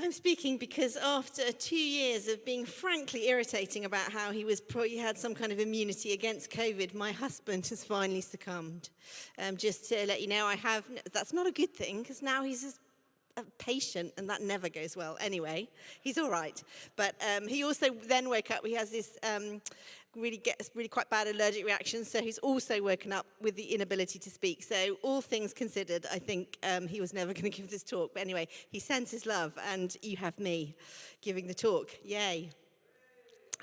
I'm speaking because after 2 years of being frankly irritating about how he had some kind of immunity against COVID, my husband has finally succumbed. Just to let you know, that's not a good thing because now he's just a patient and that never goes well. Anyway, he's all right. But he also then woke up, he has this really quite bad allergic reaction, so he's also woken up with the inability to speak. So all things considered, I think he was never going to give this talk. But anyway, he sends his love, and you have me giving the talk. Yay.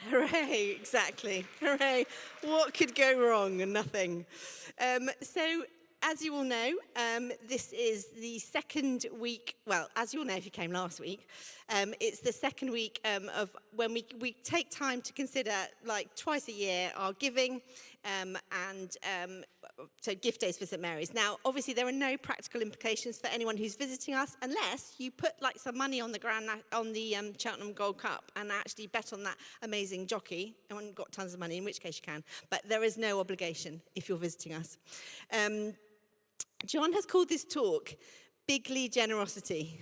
Hooray, exactly. Hooray. What could go wrong? Nothing. So as you all know, this is the second week, well, as you all know if you came last week, it's the second week of when we take time to consider, like twice a year, our giving, so gift days for St Mary's. Now, obviously, there are no practical implications for anyone who's visiting us unless you put like some money on the Cheltenham Gold Cup and actually bet on that amazing jockey and got tons of money, in which case you can. But there is no obligation if you're visiting us. John has called this talk Bigly Generosity,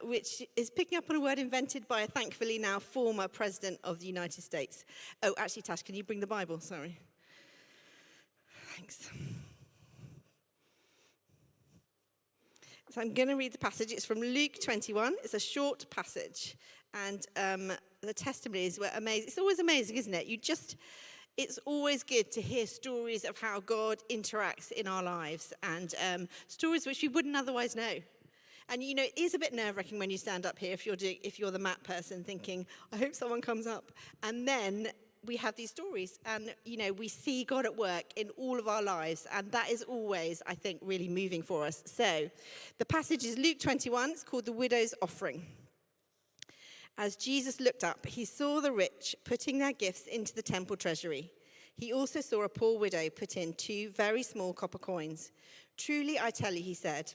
which is picking up on a word invented by a thankfully now former president of the United States. Oh, actually, Tash, can you bring the Bible? Sorry. Thanks. So I'm going to read the passage. It's from Luke 21. It's a short passage. And the testimonies were amazing. It's always amazing, isn't it? It's always good to hear stories of how God interacts in our lives and stories which we wouldn't otherwise know. And, you know, it is a bit nerve-wracking when you stand up here if you're the map person thinking, I hope someone comes up. And then we have these stories and, you know, we see God at work in all of our lives. And that is always, I think, really moving for us. So the passage is Luke 21. It's called The Widow's Offering. As Jesus looked up, he saw the rich putting their gifts into the temple treasury. He also saw a poor widow put in 2 very small copper coins. Truly, I tell you, he said,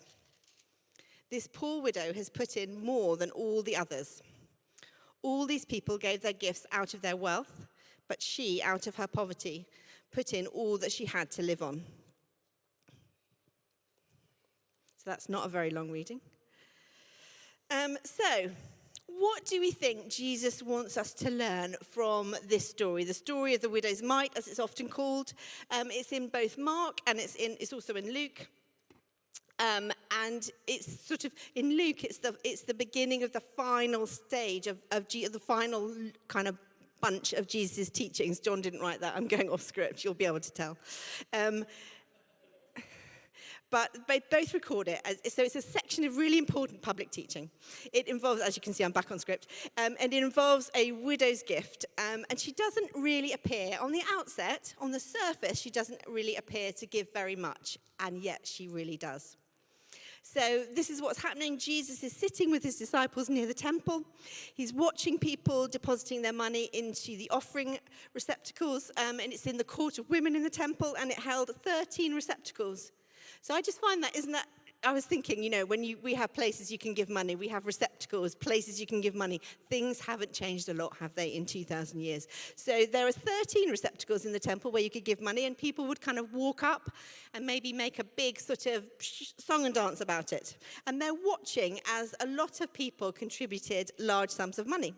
this poor widow has put in more than all the others. All these people gave their gifts out of their wealth, but she, out of her poverty, put in all that she had to live on. So that's not a very long reading. What do we think Jesus wants us to learn from this story? The story of the widow's mite, as it's often called. It's in both Mark and it's also in Luke. And it's sort of, in Luke, it's the beginning of the final stage of the final kind of bunch of Jesus' teachings. John didn't write that. I'm going off script. You'll be able to tell. But they both record it. So it's a section of really important public teaching. It involves, as you can see, I'm back on script, and it involves a widow's gift. And she doesn't really appear, on the outset, on the surface, she doesn't really appear to give very much. And yet she really does. So this is what's happening. Jesus is sitting with his disciples near the temple. He's watching people depositing their money into the offering receptacles. And it's in the court of women in the temple, and it held 13 receptacles. So I just find I was thinking, you know, when we have places you can give money, we have receptacles, places you can give money. Things haven't changed a lot, have they, in 2,000 years? So there are 13 receptacles in the temple where you could give money, and people would kind of walk up and maybe make a big sort of song and dance about it. And they're watching as a lot of people contributed large sums of money.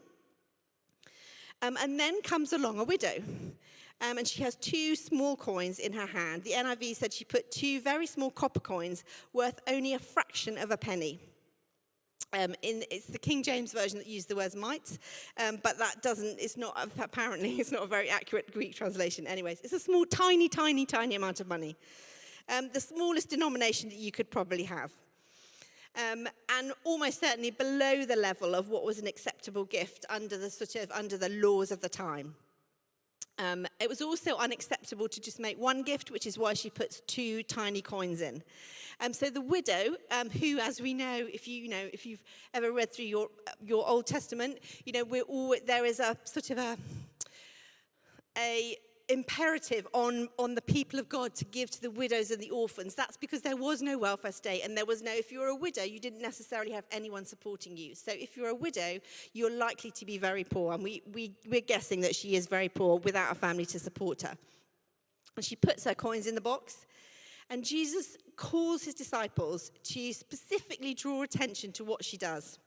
And then comes along a widow. And she has 2 small coins in her hand. The NIV said she put 2 very small copper coins worth only a fraction of a penny. It's the King James version that used the words mites, but it's not a very accurate Greek translation. Anyways, it's a small, tiny, tiny, tiny amount of money. The smallest denomination that you could probably have. And almost certainly below the level of what was an acceptable gift under the laws of the time. It was also unacceptable to just make one gift, which is why she puts 2 tiny coins in. So the widow, who, as we know, if you've ever read through your Old Testament, you know, there is a sort of a imperative on the people of God to give to the widows and the orphans. That's because there was no welfare state, and if you were a widow, you didn't necessarily have anyone supporting you. So if you're a widow, you're likely to be very poor, and we're guessing that she is very poor without a family to support her. And she puts her coins in the box, and Jesus calls his disciples to specifically draw attention to what she does.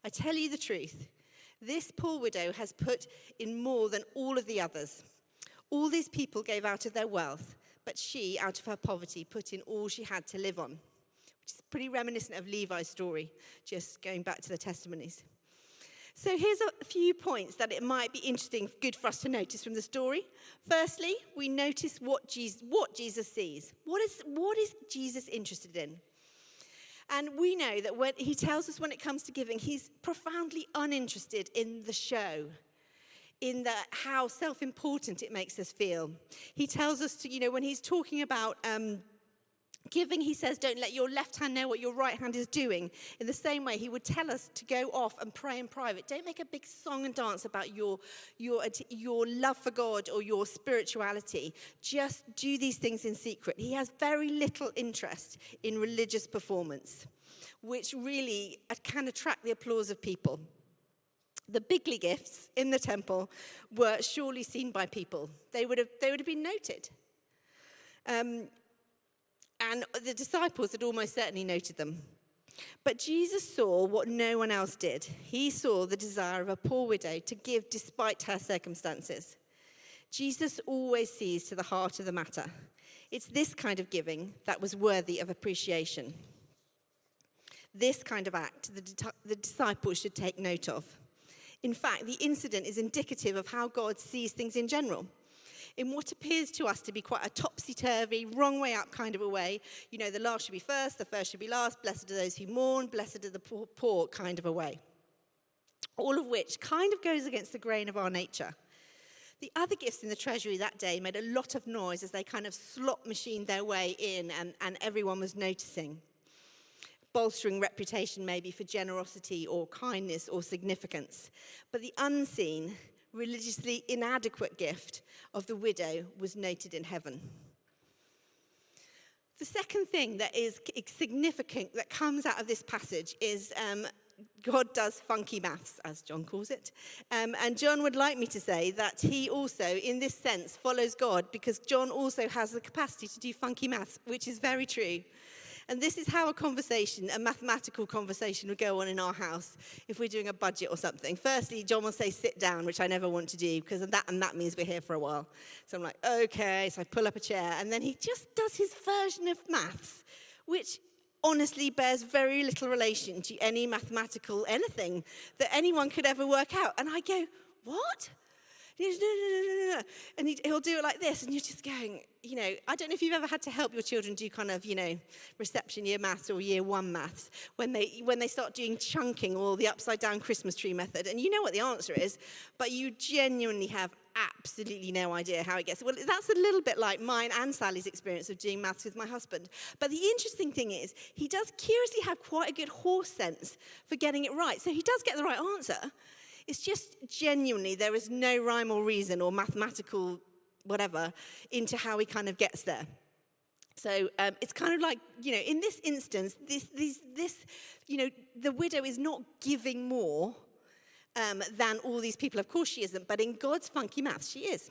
I tell you the truth, this poor widow has put in more than all of the others. All these people gave out of their wealth, but she, out of her poverty, put in all she had to live on. Which is pretty reminiscent of Levi's story, just going back to the testimonies. So here's a few points that it might be interesting, good for us to notice from the story. Firstly, we notice what Jesus sees. What is Jesus interested in? And we know that when he tells us when it comes to giving, he's profoundly uninterested in the show, in how self-important it makes us feel. He tells us to, when he's talking about giving, he says, don't let your left hand know what your right hand is doing. In the same way, he would tell us to go off and pray in private. Don't make a big song and dance about your love for God or your spirituality. Just do these things in secret. He has very little interest in religious performance, which really can attract the applause of people. The bigly gifts in the temple were surely seen by people. They would have been noted. And the disciples had almost certainly noted them. But Jesus saw what no one else did. He saw the desire of a poor widow to give despite her circumstances. Jesus always sees to the heart of the matter. It's this kind of giving that was worthy of appreciation. This kind of act the disciples should take note of. In fact, the incident is indicative of how God sees things in general. In what appears to us to be quite a topsy-turvy, wrong way up kind of a way, the last should be first, the first should be last, blessed are those who mourn, blessed are the poor kind of a way. All of which kind of goes against the grain of our nature. The other gifts in the treasury that day made a lot of noise as they kind of slot machined their way in and everyone was noticing. Bolstering reputation maybe for generosity or kindness or significance. But the unseen, religiously inadequate gift of the widow was noted in heaven. The second thing that is significant that comes out of this passage is God does funky maths, as John calls it. And John would like me to say that he also, in this sense, follows God because John also has the capacity to do funky maths, which is very true. And this is how a mathematical conversation would go on in our house if we're doing a budget or something. Firstly, John will say, sit down, which I never want to do because that means we're here for a while. So I'm like, okay, so I pull up a chair. And then he just does his version of maths, which honestly bears very little relation to any mathematical anything that anyone could ever work out. And I go, what? And he goes, no. And he'll do it like this, and you're just going, I don't know if you've ever had to help your children do kind of, reception year maths or year one maths, when they start doing chunking or the upside down Christmas tree method, and you know what the answer is, but you genuinely have absolutely no idea how it gets. Well, that's a little bit like mine and Sally's experience of doing maths with my husband. But the interesting thing is, he does curiously have quite a good horse sense for getting it right. So he does get the right answer. It's just genuinely, there is no rhyme or reason or mathematical whatever into how he kind of gets there. So it's kind of like, in this instance, the widow is not giving more than all these people. Of course she isn't, but in God's funky maths, she is.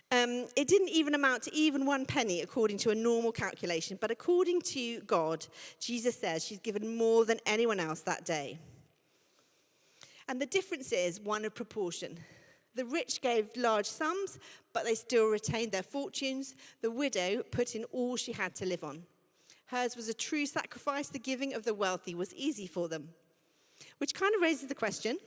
It didn't even amount to even 1 penny according to a normal calculation, but according to God, Jesus says she's given more than anyone else that day. And the difference is one of proportion. The rich gave large sums, but they still retained their fortunes. The widow put in all she had to live on. Hers was a true sacrifice. The giving of the wealthy was easy for them. Which kind of raises the question,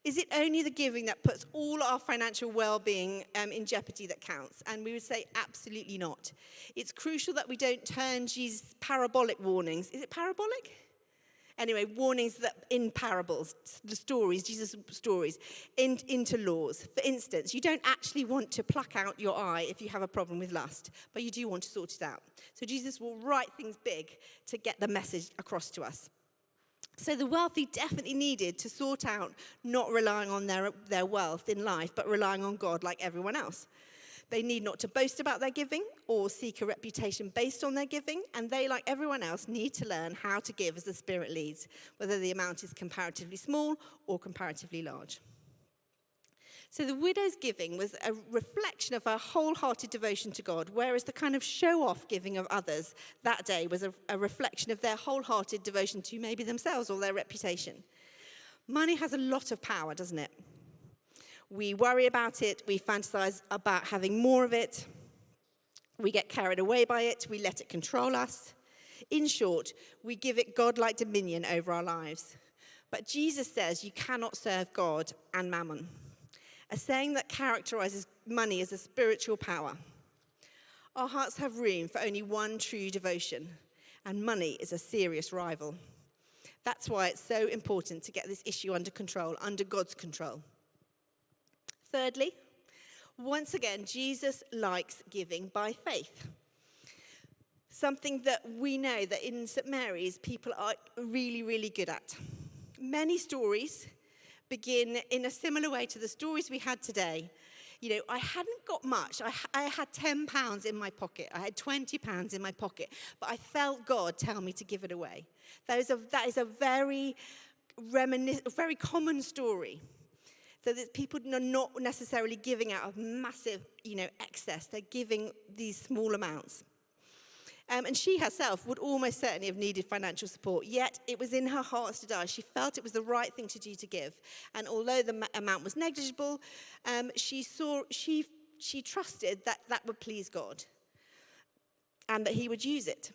is it only the giving that puts all our financial well-being in jeopardy that counts? And we would say absolutely not. It's crucial that we don't turn Jesus' parabolic warnings. Is it parabolic? Anyway, warnings that in parables, the stories, Jesus' stories, into laws. For instance, you don't actually want to pluck out your eye if you have a problem with lust, but you do want to sort it out. So Jesus will write things big to get the message across to us. So the wealthy definitely needed to sort out not relying on their wealth in life, but relying on God like everyone else. They need not to boast about their giving or seek a reputation based on their giving, and they, like everyone else, need to learn how to give as the Spirit leads, whether the amount is comparatively small or comparatively large. So the widow's giving was a reflection of her wholehearted devotion to God, whereas the kind of show-off giving of others that day was a reflection of their wholehearted devotion to maybe themselves or their reputation. Money has a lot of power, doesn't it? We worry about it, we fantasize about having more of it, we get carried away by it, we let it control us. In short, we give it God-like dominion over our lives. But Jesus says you cannot serve God and mammon, a saying that characterizes money as a spiritual power. Our hearts have room for only one true devotion, and money is a serious rival. That's why it's so important to get this issue under control, under God's control. Thirdly, once again, Jesus likes giving by faith. Something that we know that in St. Mary's people are really, really good at. Many stories begin in a similar way to the stories we had today. You know, I hadn't got much. I had £10 in my pocket. I had £20 in my pocket. But I felt God tell me to give it away. That is a very common story. So that people are not necessarily giving out of massive, excess. They're giving these small amounts. And she herself would almost certainly have needed financial support, yet it was in her heart to die. She felt it was the right thing to do to give. And although the amount was negligible, she trusted that would please God and that he would use it.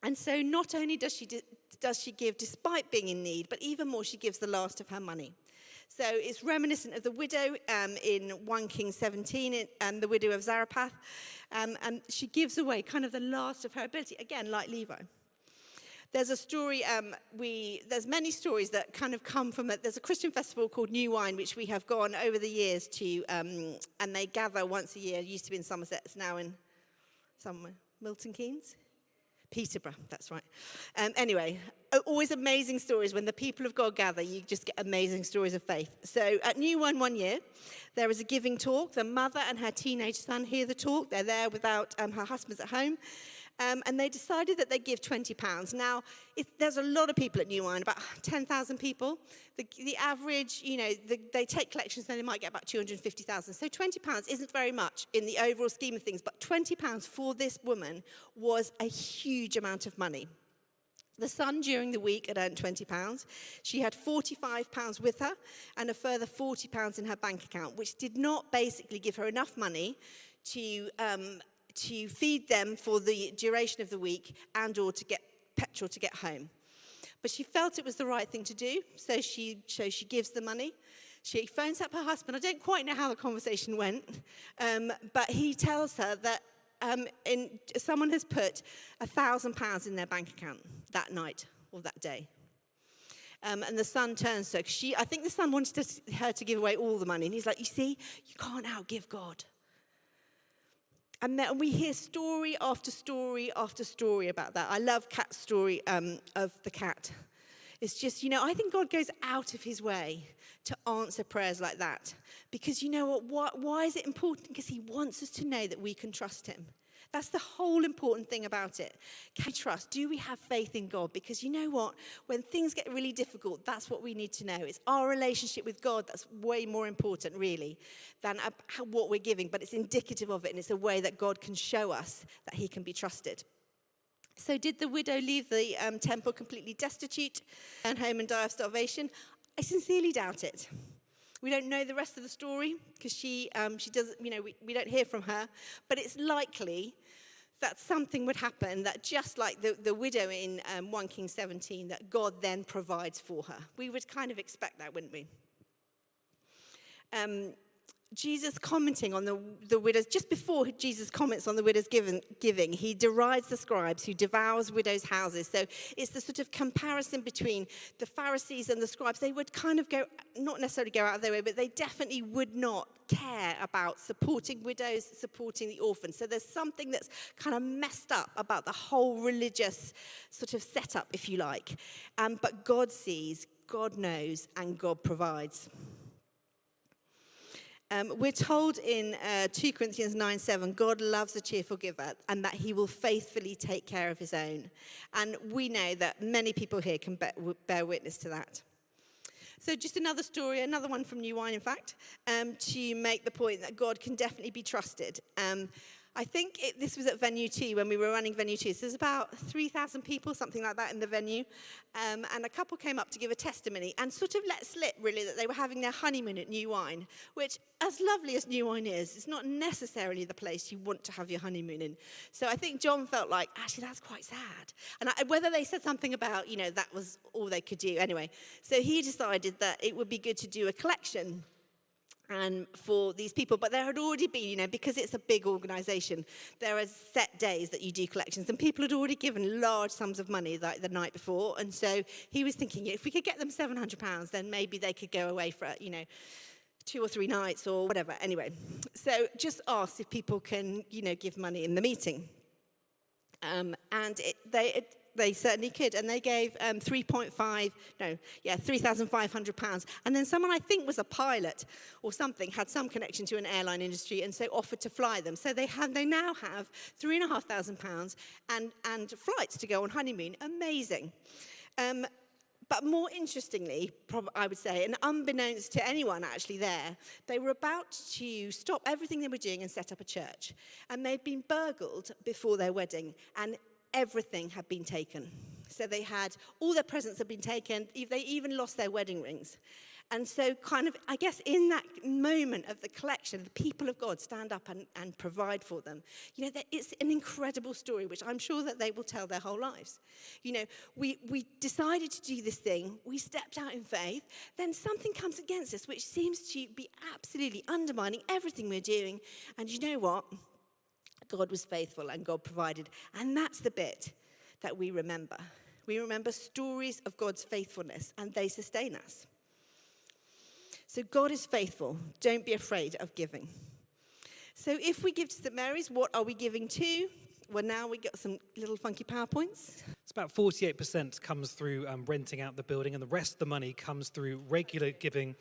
And so not only does she give despite being in need, but even more, she gives the last of her money. So it's reminiscent of the widow in 1 Kings 17, and the widow of Zarephath. And she gives away kind of the last of her ability, again, like Levi. There's a story, there's many stories that kind of come from it. There's a Christian festival called New Wine, which we have gone over the years to, and they gather once a year. It used to be in Somerset, it's now in somewhere, Milton Keynes? Peterborough, that's right. Anyway, always amazing stories. When the people of God gather, you just get amazing stories of faith. So at New one year, there is a giving talk. The mother and her teenage son hear the talk. They're there without her husband's at home. And they decided that they'd give £20. Now, there's a lot of people at New Wine, about 10,000 people. The average, they take collections, then they might get about 250,000. So £20 isn't very much in the overall scheme of things, but £20 for this woman was a huge amount of money. The son during the week had earned £20. She had £45 with her and a further £40 in her bank account, which did not basically give her enough money to feed them for the duration of the week and or to get petrol to get home. But she felt it was the right thing to do, so she gives the money. She phones up her husband. I don't quite know how the conversation went, but he tells her that someone has put £1,000 in their bank account that night or that day. And the son turns to her. I think the son wanted her to give away all the money. And he's like, you see, you can't outgive God. And then we hear story after story after story about that. I love Kat's story of the cat. It's just, I think God goes out of his way to answer prayers like that. Because you know what? Why is it important? Because he wants us to know that we can trust him. That's the whole important thing about it. Can we trust? Do we have faith in God? Because you know what? When things get really difficult, that's what we need to know. It's our relationship with God that's way more important, really, than what we're giving. But it's indicative of it, and it's a way that God can show us that he can be trusted. So did the widow leave the temple completely destitute and home and die of starvation? I sincerely doubt it. We don't know the rest of the story because she doesn't, we don't hear from her. But it's likely that something would happen that just like the widow in 1 Kings 17, that God then provides for her. We would kind of expect that, wouldn't we? Jesus commenting on the widows, just before Jesus comments on the widows giving, he derides the scribes who devours widows' houses. So it's the sort of comparison between the Pharisees and the scribes. They would kind of not necessarily go out of their way, but they definitely would not care about supporting widows, supporting the orphans. So there's something that's kind of messed up about the whole religious sort of setup, if you like. But God sees, God knows, and God provides. We're told in 2 Corinthians 9:7, God loves a cheerful giver and that he will faithfully take care of his own. And we know that many people here can bear witness to that. So just another story, another one from New Wine, in fact, to make the point that God can definitely be trusted. I think this was at Venue 2 when we were running Venue 2. So there's about 3,000 people, something like that, in the venue. And a couple came up to give a testimony and sort of let slip, really, that they were having their honeymoon at New Wine, which, as lovely as New Wine is, it's not necessarily the place you want to have your honeymoon in. So I think John felt like, actually, that's quite sad. And whether they said something about, that was all they could do. Anyway, so he decided that it would be good to do a collection and for these people, but there had already been, because it's a big organisation, there are set days that you do collections, and people had already given large sums of money the night before, and so he was thinking, if we could get them £700, then maybe they could go away for, 2 or 3 nights or whatever. Anyway, so just asked if people can, give money in the meeting. They certainly could, and they gave £3,500. And then someone, I think was a pilot or something, had some connection to an airline industry, and so offered to fly them. So they now have £3,500 and flights to go on honeymoon. Amazing. But more interestingly, I would say, and unbeknownst to anyone actually there, they were about to stop everything they were doing and set up a church. And they'd been burgled before their wedding, and everything had been taken. So they had, all their presents had been taken, they even lost their wedding rings. And so I guess in that moment of the collection, the people of God stand up and provide for them. It's an incredible story, which I'm sure that they will tell their whole lives. We decided to do this thing, we stepped out in faith, then something comes against us, which seems to be absolutely undermining everything we're doing. And you know what? God was faithful and God provided. And that's the bit that we remember. We remember stories of God's faithfulness, and they sustain us. So God is faithful. Don't be afraid of giving. So if we give to St. Mary's, what are we giving to? Well, now we got some little funky PowerPoints. It's about 48% comes through renting out the building, and the rest of the money comes through regular giving,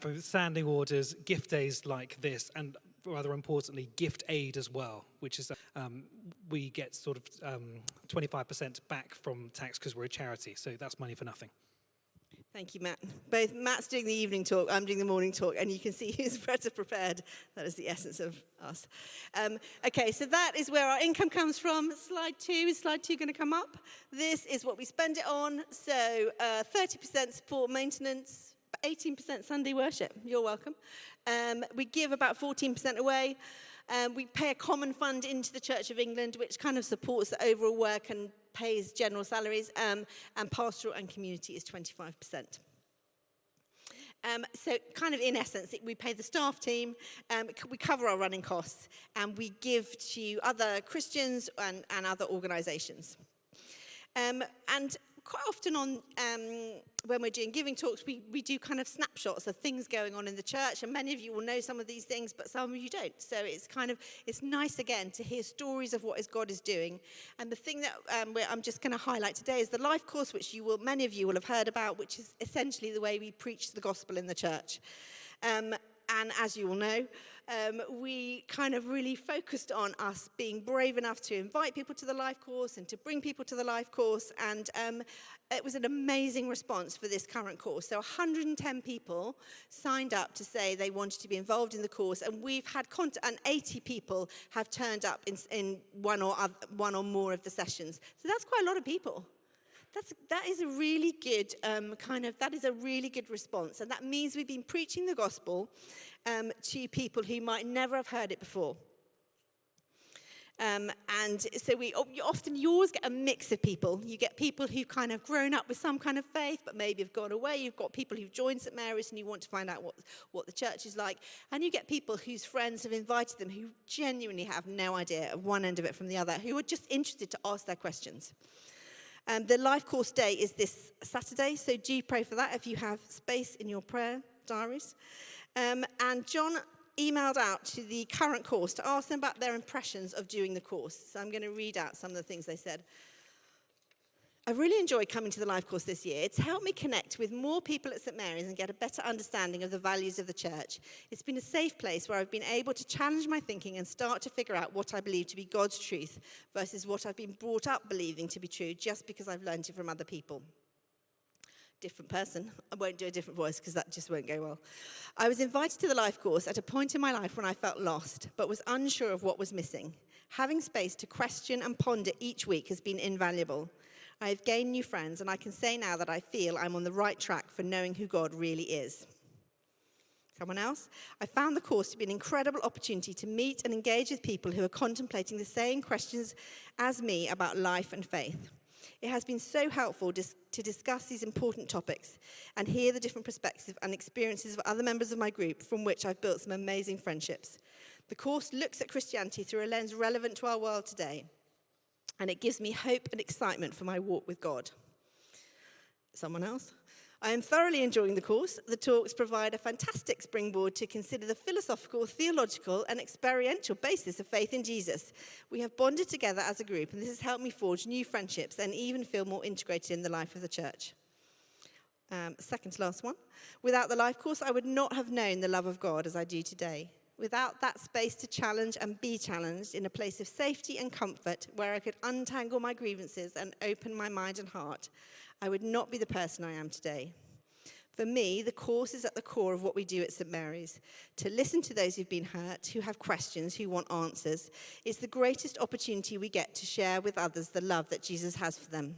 for standing orders, gift days like this, and rather importantly, gift aid as well, which is we get sort of 25% back from tax because we're a charity, so that's money for nothing. Thank you, Matt. Both Matt's doing the evening talk, I'm doing the morning talk, and you can see who's better prepared. That is the essence of us. Okay, so that is where our income comes from. Slide 2, is slide 2 going to come up? This is what we spend it on. So 30% support maintenance, 18% Sunday worship. You're welcome. We give about 14% away. We pay a common fund into the Church of England, which kind of supports the overall work and pays general salaries, and pastoral and community is 25%. So kind of in essence, we pay the staff team, we cover our running costs, and we give to other Christians and other organisations. And quite often when we're doing giving talks, we do kind of snapshots of things going on in the church, and many of you will know some of these things, but some of you don't. So it's nice again to hear stories of what God is doing. And the thing that I'm just going to highlight today is the life course, which many of you will have heard about, which is essentially the way we preach the gospel in the church. And as you all know, we kind of really focused on us being brave enough to invite people to the life course and to bring people to the life course. And it was an amazing response for this current course. So 110 people signed up to say they wanted to be involved in the course. And we've had and 80 people have turned up in one or more of the sessions. So that's quite a lot of people. That is a really good that is a really good response. And that means we've been preaching the gospel to people who might never have heard it before. And so you always get a mix of people. You get people who've kind of grown up with some kind of faith, but maybe have gone away. You've got people who've joined St. Mary's and you want to find out what the church is like. And you get people whose friends have invited them who genuinely have no idea of one end of it from the other, who are just interested to ask their questions. The life course day is this Saturday, so do pray for that if you have space in your prayer diaries. And John emailed out to the current course to ask them about their impressions of doing the course. So I'm going to read out some of the things they said. I've really enjoyed coming to the life course this year. It's helped me connect with more people at St. Mary's and get a better understanding of the values of the church. It's been a safe place where I've been able to challenge my thinking and start to figure out what I believe to be God's truth versus what I've been brought up believing to be true just because I've learned it from other people. different person. I won't do a different voice because that just won't go well. I was invited to the life course at a point in my life when I felt lost, but was unsure of what was missing. Having space to question and ponder each week has been invaluable. I have gained new friends, and I can say now that I feel I'm on the right track for knowing who God really is. Someone else? I found the course to be an incredible opportunity to meet and engage with people who are contemplating the same questions as me about life and faith. It has been so helpful to discuss these important topics and hear the different perspectives and experiences of other members of my group, from which I've built some amazing friendships. The course looks at Christianity through a lens relevant to our world today, and it gives me hope and excitement for my walk with God. Someone else? I am thoroughly enjoying the course. The talks provide a fantastic springboard to consider the philosophical, theological, and experiential basis of faith in Jesus. We have bonded together as a group, and this has helped me forge new friendships and even feel more integrated in the life of the church. Second to last one. Without the life course, I would not have known the love of God as I do today. Without that space to challenge and be challenged in a place of safety and comfort where I could untangle my grievances and open my mind and heart, I would not be the person I am today. For me, the course is at the core of what we do at St. Mary's. To listen to those who've been hurt, who have questions, who want answers, is the greatest opportunity we get to share with others the love that Jesus has for them.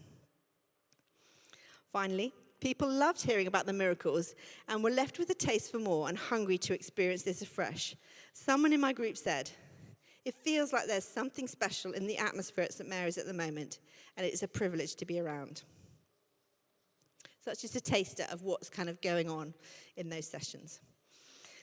Finally, people loved hearing about the miracles and were left with a taste for more and hungry to experience this afresh. Someone in my group said, "It feels like there's something special in the atmosphere at St. Mary's at the moment, and it's a privilege to be around." So that's just a taster of what's kind of going on in those sessions.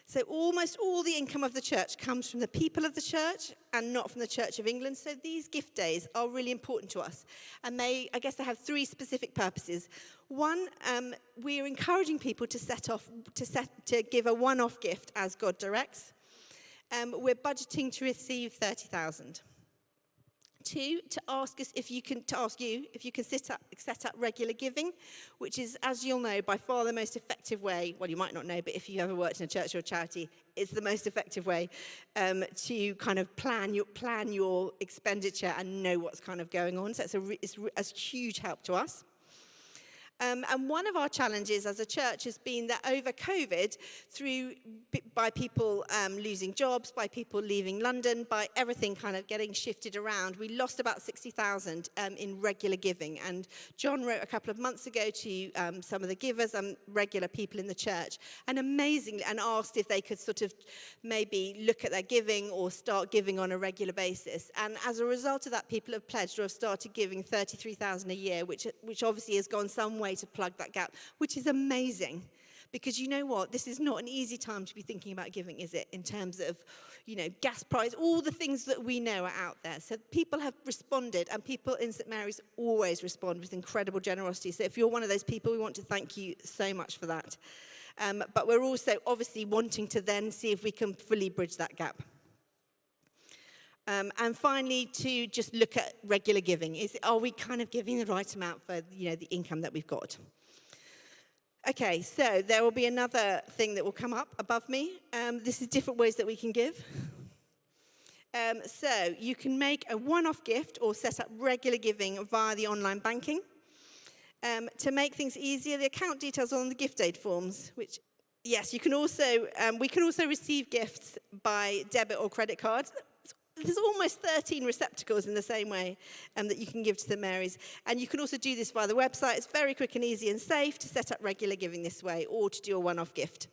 So almost all the income of the church comes from the people of the church and not from the Church of England. So these gift days are really important to us. And I guess they have three specific purposes. One, we're encouraging people to give a one-off gift as God directs. We're budgeting to receive 30,000. Two, to ask you if you can set up regular giving, which is, as you'll know, by far the most effective way. Well, you might not know, but if you ever worked in a church or a charity, it's the most effective way to kind of plan your expenditure and know what's kind of going on. So it's a huge help to us. And one of our challenges as a church has been that over COVID, by people losing jobs, by people leaving London, by everything kind of getting shifted around, we lost about 60,000 in regular giving. And John wrote a couple of months ago to some of the givers and regular people in the church, and amazingly, and asked if they could sort of maybe look at their giving or start giving on a regular basis. And as a result of that, people have pledged or have started giving 33,000 a year, which obviously has gone some way to plug that gap, which is amazing. Because you know what? This is not an easy time to be thinking about giving, is it? In terms of, gas price, all the things that we know are out there. So people have responded, and people in St. Mary's always respond with incredible generosity. So if you're one of those people, we want to thank you so much for that. But we're also obviously wanting to then see if we can fully bridge that gap. And finally, to just look at regular giving. Are we kind of giving the right amount for, the income that we've got? Okay, so there will be another thing that will come up above me. This is different ways that we can give. So you can make a one-off gift or set up regular giving via the online banking. To make things easier, the account details are on the gift aid forms, which, yes, you can also, we can also receive gifts by debit or credit card. There's almost 13 receptacles in the same way that you can give to St. Mary's. And you can also do this via the website. It's very quick and easy and safe to set up regular giving this way or to do a one-off gift.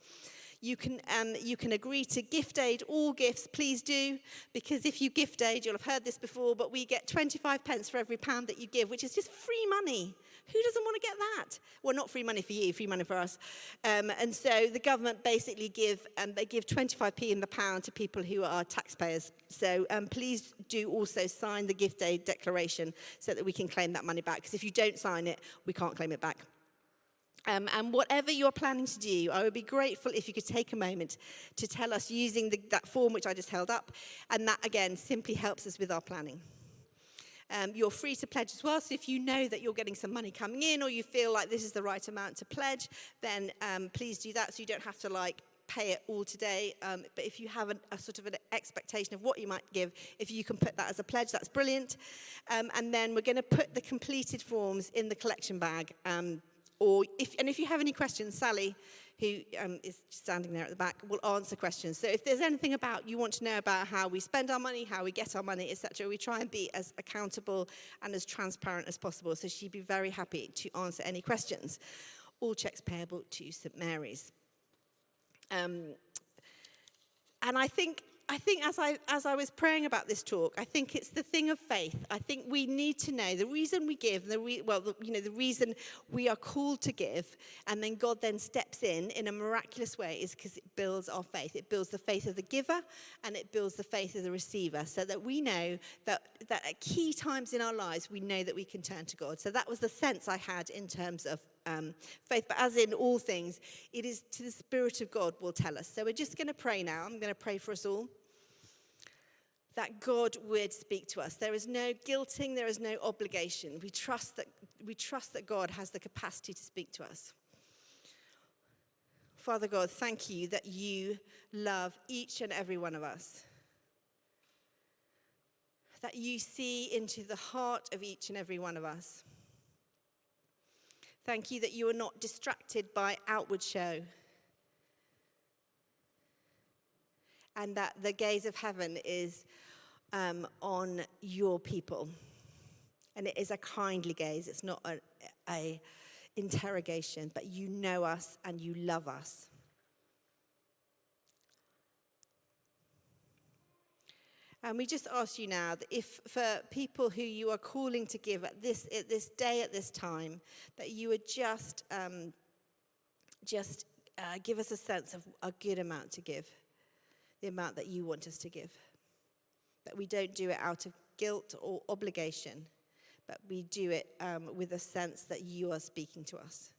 You can agree to gift aid all gifts, please do, because if you gift aid, you'll have heard this before, but we get 25 pence for every £1 that you give, which is just free money. Who doesn't want to get that? Well, not free money for you, free money for us. And so the government basically they give 25p in the pound to people who are taxpayers. So please do also sign the gift aid declaration so that we can claim that money back, because if you don't sign it, we can't claim it back. And whatever you're planning to do, I would be grateful if you could take a moment to tell us using that form which I just held up. And that, again, simply helps us with our planning. You're free to pledge as well. So if you know that you're getting some money coming in or you feel like this is the right amount to pledge, then please do that so you don't have to, pay it all today. But if you have a sort of an expectation of what you might give, if you can put that as a pledge, that's brilliant. And then we're going to put the completed forms in the collection bag if you have any questions, Sally, who is standing there at the back, will answer questions. So if there's anything about you want to know about how we spend our money, how we get our money, etc., we try and be as accountable and as transparent as possible. So she'd be very happy to answer any questions. All checks payable to St Mary's. And I think as I was praying about this talk, I think it's the thing of faith. I think we need to know the reason we give, the reason we are called to give, and then God then steps in a miraculous way is because it builds our faith. It builds the faith of the giver, and it builds the faith of the receiver, so that we know that at key times in our lives, we know that we can turn to God. So that was the sense I had in terms of faith. But as in all things, it is to the Spirit of God will tell us. So we're just going to pray now. I'm going to pray for us all, that God would speak to us. There is no guilting, there is no obligation. We trust that God has the capacity to speak to us. Father God, thank you that you love each and every one of us. That you see into the heart of each and every one of us. Thank you that you are not distracted by outward show. And that the gaze of heaven is on your people. And it is a kindly gaze. It's not a interrogation, but you know us and you love us. And we just ask you now that if for people who you are calling to give at this day, at this time, that you would just give us a sense of a good amount to give, the amount that you want us to give. That we don't do it out of guilt or obligation, but we do it with a sense that you are speaking to us.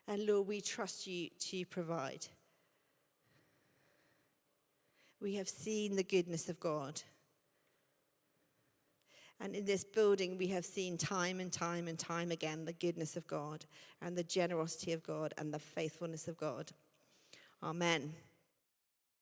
And Lord, we trust you to provide. We have seen the goodness of God. And in this building, we have seen time and time and time again the goodness of God and the generosity of God and the faithfulness of God. Amen.